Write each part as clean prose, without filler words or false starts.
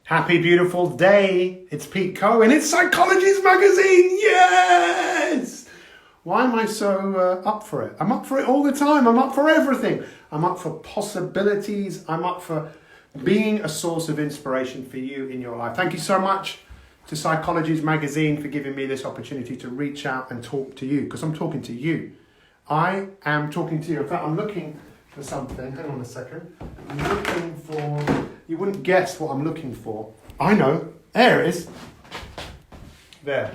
Happy beautiful day. It's Pete Cohen. It's Psychology's magazine. Yes! Why am I so up for it? I'm up for it all the time. I'm up for everything. I'm up for possibilities. I'm up for being a source of inspiration for you in your life. Thank you so much to Psychology's magazine for giving me this opportunity to reach out and talk to you, because I'm talking to you. I am talking to you. In fact, I'm looking for something. Hang on a second. I'm looking for... You wouldn't guess what I'm looking for. I know. There it is. There.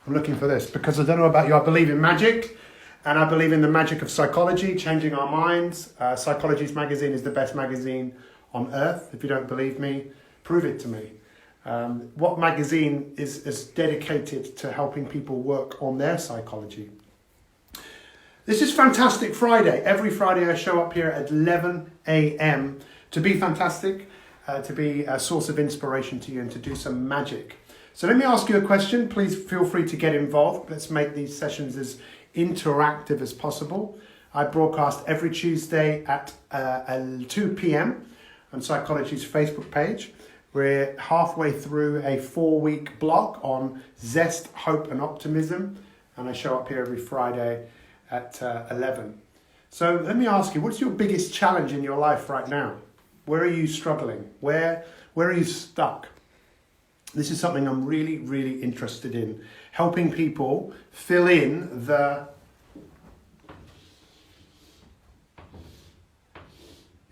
I'm looking for this because I don't know about you. I believe in magic, and I believe in the magic of psychology, changing our minds. Psychology's magazine is the best magazine on earth. If you don't believe me, prove it to me. What magazine is dedicated to helping people work on their psychology? This is Fantastic Friday. Every Friday I show up here at 11 a.m. to be fantastic, to be a source of inspiration to you and to do some magic. So let me ask you a question. Please feel free to get involved. Let's make these sessions as interactive as possible. I broadcast every Tuesday at 2 p.m. on Psychology's Facebook page. We're halfway through a 4-week block on zest, hope and optimism. And I show up here every Friday at 11. So let me ask you, what's your biggest challenge in your life right now? Where are you struggling? Where are you stuck? This is something I'm really, really interested in. Helping people fill in the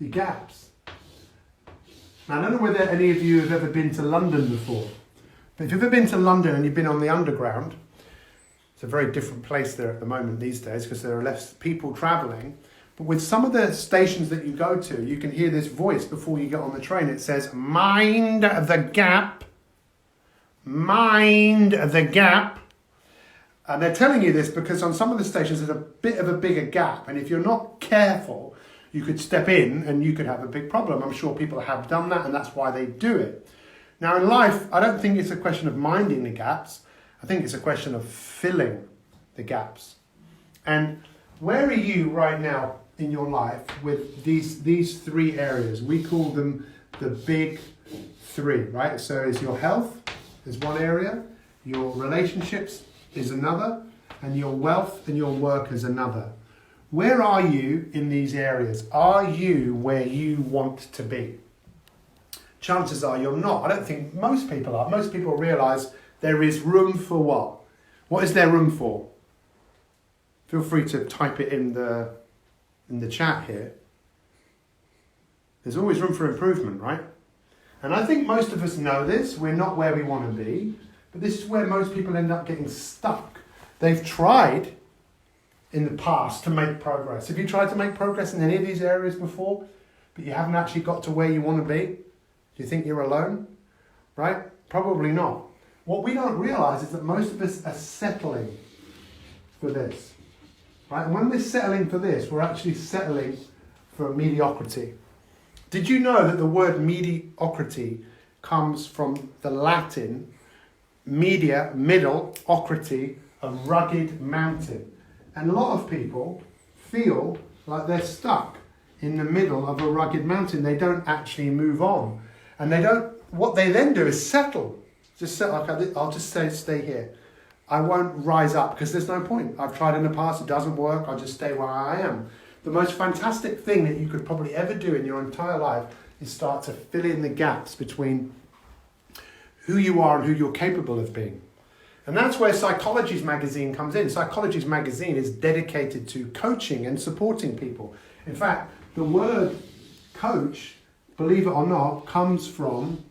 gaps. Now, I don't know whether any of you have ever been to London before. But if you've ever been to London and you've been on the Underground, it's a very different place there at the moment these days because there are less people travelling. But with some of the stations that you go to, you can hear this voice before you get on the train. It says, mind the gap. Mind the gap. And they're telling you this because on some of the stations there's a bit of a bigger gap. And if you're not careful, you could step in and you could have a big problem. I'm sure people have done that and that's why they do it. Now in life, I don't think it's a question of minding the gaps. I think it's a question of filling the gaps. And where are you right now in your life with these three areas? We call them the big three, right? So is your health is one area, your relationships is another, and your wealth and your work is another. Where are you in these areas? Are you where you want to be? Chances are you're not. I don't think most people are. Most people realise there is room for what? What is there room for? Feel free to type it in the chat here. There's always room for improvement, right? And I think most of us know this. We're not where we want to be. But this is where most people end up getting stuck. They've tried in the past to make progress. Have you tried to make progress in any of these areas before, but you haven't actually got to where you want to be? Do you think you're alone? Right? Probably not. What we don't realise is that most of us are settling for this. Right? And when we're settling for this, we're actually settling for mediocrity. Did you know that the word mediocrity comes from the Latin media, middle, ocrity, a rugged mountain? And a lot of people feel like they're stuck in the middle of a rugged mountain. They don't actually move on. And what they then do is settle. Just settle, okay, I'll just stay here. I won't rise up because there's no point. I've tried in the past, it doesn't work, I'll just stay where I am. The most fantastic thing that you could probably ever do in your entire life is start to fill in the gaps between who you are and who you're capable of being. And that's where Psychology's magazine comes in. Psychology's magazine is dedicated to coaching and supporting people. In fact, the word coach, believe it or not, comes from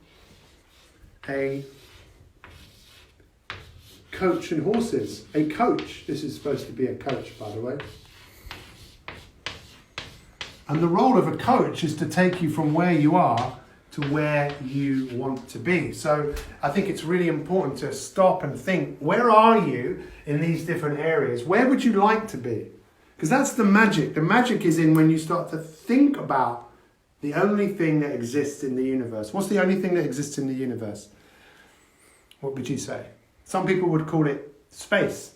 a coach and horses. A coach. This is supposed to be a coach, by the way. And the role of a coach is to take you from where you are to where you want to be. So I think it's really important to stop and think, where are you in these different areas? Where would you like to be? Because that's the magic. The magic is in when you start to think about the only thing that exists in the universe. What's the only thing that exists in the universe? What would you say? Some people would call it space.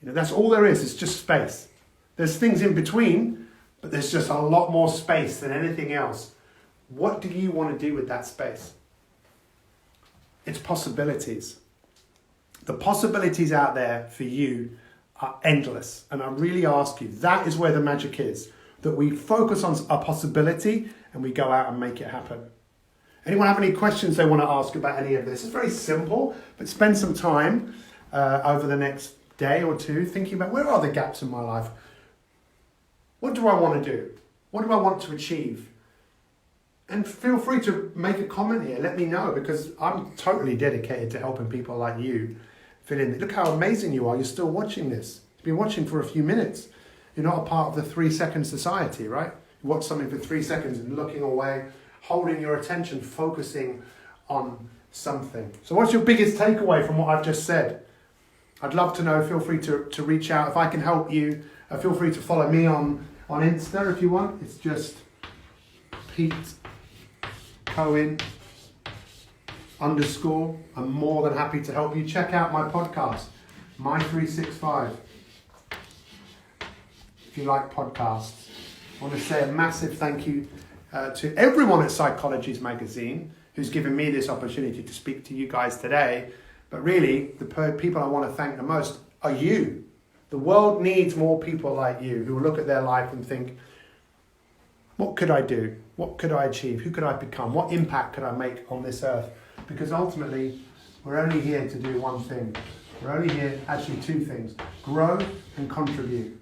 That's all there is. It's just space. There's things in between, but there's just a lot more space than anything else. What do you want to do with that space? It's possibilities. The possibilities out there for you are endless. And I really ask you, that is where the magic is. That we focus on a possibility and we go out and make it happen. Anyone have any questions they want to ask about any of this? It's very simple, but spend some time over the next day or two thinking about, where are the gaps in my life? What do I want to do? What do I want to achieve? And feel free to make a comment here. Let me know, because I'm totally dedicated to helping people like you fill in. Look how amazing you are. You're still watching this. You've been watching for a few minutes. You're not a part of the 3-second society, right? You watch something for 3 seconds and looking away, holding your attention, focusing on something. So what's your biggest takeaway from what I've just said? I'd love to know. Feel free to reach out. If I can help you, feel free to follow me on Insta if you want. It's just Pete Cohen _ I'm more than happy to help you. Check out my podcast, My 365. If you like podcasts. I want to say a massive thank you to everyone at Psychologies Magazine who's given me this opportunity to speak to you guys today. But really, the people I want to thank the most are you. The world needs more people like you who look at their life and think, what could I do? What could I achieve? Who could I become? What impact could I make on this earth? Because ultimately, we're only here to do one thing. We're only here, actually 2 things. Grow and contribute.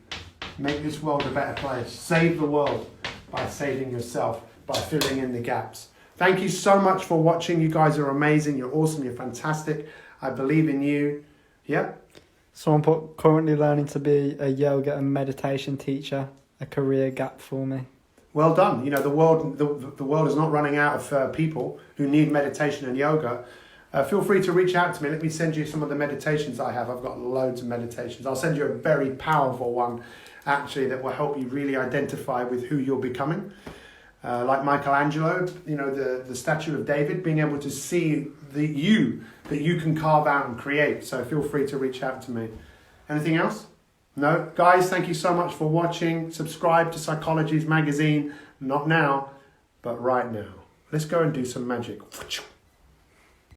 Make this world a better place. Save the world by saving yourself, by filling in the gaps. Thank you so much for watching. You guys are amazing. You're awesome. You're fantastic. I believe in you. Yep. Someone put, currently learning to be a yoga and meditation teacher, a career gap for me. Well done. You know, the world is not running out of people who need meditation and yoga. Feel free to reach out to me. Let me send you some of the meditations I have. I've got loads of meditations. I'll send you a very powerful one, actually, that will help you really identify with who you're becoming. Like Michelangelo, you know, the statue of David, being able to see that you can carve out and create. So feel free to reach out to me. Anything else? No? Guys, thank you so much for watching. Subscribe to Psychologies Magazine. Not now, but right now. Let's go and do some magic.